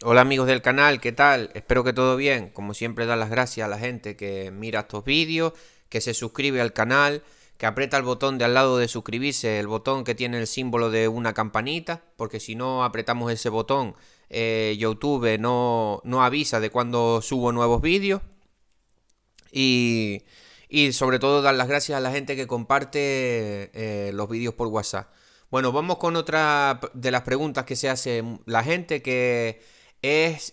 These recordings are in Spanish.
Hola amigos del canal, ¿qué tal? Espero que todo bien. Como siempre, dar las gracias a la gente que mira estos vídeos, que se suscribe al canal, que aprieta el botón de al lado de suscribirse, el botón que tiene el símbolo de una campanita, porque si no apretamos ese botón, YouTube no avisa de cuando subo nuevos vídeos. Y, y sobre todo dar las gracias a la gente que comparte los vídeos por WhatsApp. Bueno, vamos con otra de las preguntas que se hace la gente, que es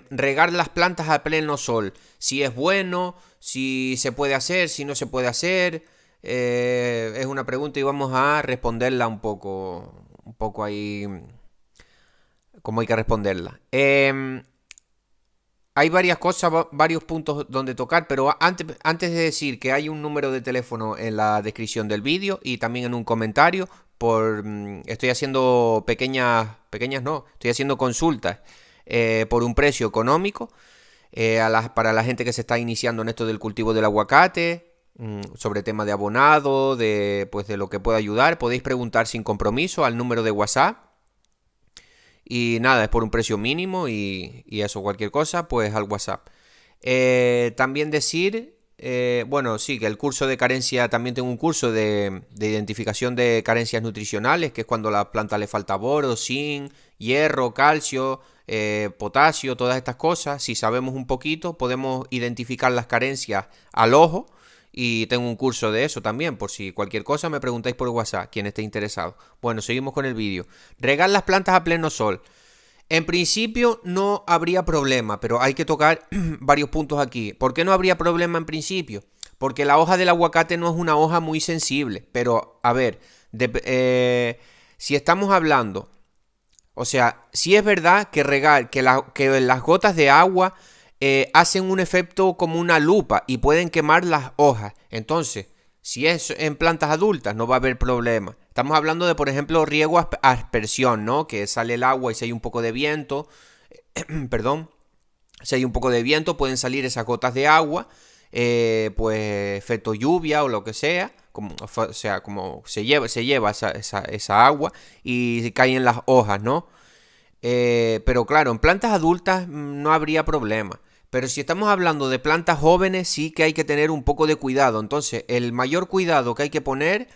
regar las plantas a pleno sol. Si es bueno, si se puede hacer, si no se puede hacer. Es una pregunta y vamos a responderla un poco ahí, como hay que responderla. Hay varias cosas, varios puntos donde tocar, pero antes de decir que hay un número de teléfono en la descripción del vídeo y también en un comentario, estoy haciendo pequeñas no, estoy haciendo consultas por un precio económico para la gente que se está iniciando en esto del cultivo del aguacate, sobre tema de abonado, pues de lo que pueda ayudar. Podéis preguntar sin compromiso al número de WhatsApp. Y nada, es por un precio mínimo y eso, cualquier cosa, pues al WhatsApp. También decir, bueno, sí, que el curso de carencia, también tengo un curso de identificación de carencias nutricionales, que es cuando a la planta le falta boro, zinc, hierro, calcio, potasio, todas estas cosas. Si sabemos un poquito, podemos identificar las carencias al ojo. Y tengo un curso de eso también, por si cualquier cosa me preguntáis por WhatsApp, quien esté interesado. Bueno, seguimos con el vídeo. Regar las plantas a pleno sol. En principio no habría problema, pero hay que tocar varios puntos aquí. ¿Por qué no habría problema en principio? Porque la hoja del aguacate no es una hoja muy sensible. Pero, a ver, si estamos hablando, o sea, si es verdad que que las gotas de agua hacen un efecto como una lupa y pueden quemar las hojas. Entonces, si es en plantas adultas, no va a haber problema. Estamos hablando de, por ejemplo, riego a aspersión, ¿no? Que sale el agua y si hay un poco de viento, perdón, si hay un poco de viento, pueden salir esas gotas de agua, pues efecto lluvia o lo que sea, o sea, como se lleva esa agua y cae en las hojas, ¿no? Pero claro, en plantas adultas no habría problema. Pero si estamos hablando de plantas jóvenes, sí que hay que tener un poco de cuidado. Entonces, el mayor cuidado que hay que poner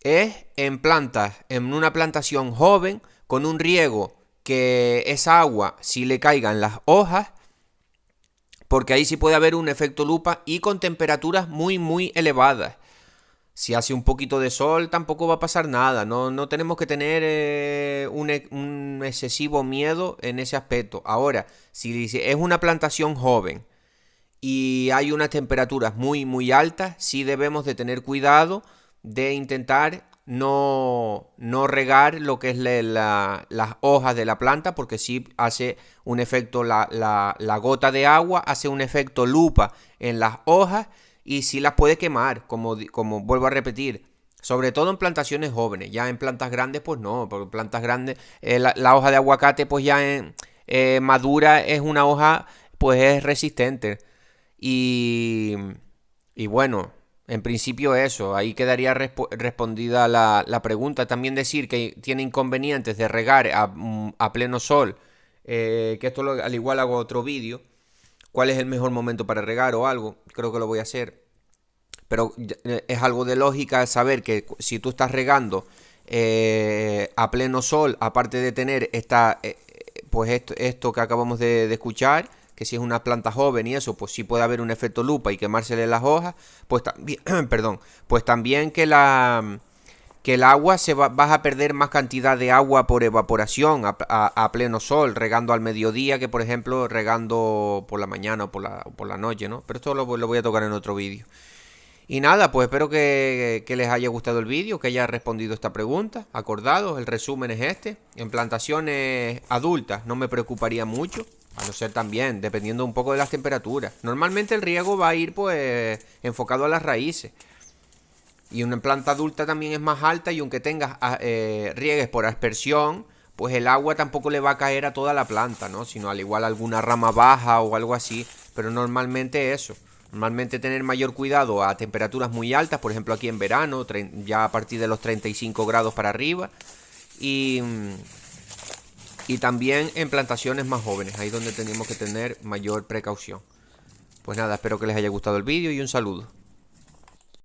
es en plantas, en una plantación joven, con un riego que esa agua si le caigan las hojas, porque ahí sí puede haber un efecto lupa y con temperaturas muy elevadas. Si hace un poquito de sol tampoco va a pasar nada, no tenemos que tener un excesivo miedo en ese aspecto. Ahora, si es una plantación joven y hay unas temperaturas muy altas, sí debemos de tener cuidado de intentar no regar lo que es las hojas de la planta, porque sí hace un efecto, la gota de agua hace un efecto lupa en las hojas y sí las puede quemar, como vuelvo a repetir. Sobre todo en plantaciones jóvenes, ya en plantas grandes pues no, porque en plantas grandes la hoja de aguacate pues ya madura, es una hoja pues es resistente. Y, y bueno, en principio eso, ahí quedaría respondida la pregunta. También decir que tiene inconvenientes de regar a pleno sol, que esto al igual hago otro vídeo. ¿Cuál es el mejor momento para regar o algo? Creo que lo voy a hacer. Pero es algo de lógica saber que si tú estás regando a pleno sol, aparte de tener pues esto que acabamos de escuchar, que si es una planta joven y eso, pues sí puede haber un efecto lupa y quemársele las hojas, pues también, perdón, pues también que el agua vas a perder más cantidad de agua por evaporación a pleno sol, regando al mediodía que por ejemplo regando por la mañana o por la noche, ¿no? Pero esto lo voy a tocar en otro vídeo. Y nada, pues espero que les haya gustado el vídeo, que haya respondido esta pregunta. Acordados, el resumen es este. En plantaciones adultas no me preocuparía mucho, a no ser también, dependiendo un poco de las temperaturas. Normalmente el riego va a ir pues enfocado a las raíces. Y una planta adulta también es más alta y aunque tengas riegues por aspersión, pues el agua tampoco le va a caer a toda la planta, ¿no? Sino al igual alguna rama baja o algo así. Pero normalmente eso. Normalmente tener mayor cuidado a temperaturas muy altas, por ejemplo aquí en verano, ya a partir de los 35 grados para arriba. Y, Y también en plantaciones más jóvenes, ahí donde tenemos que tener mayor precaución. Pues nada, espero que les haya gustado el vídeo y un saludo.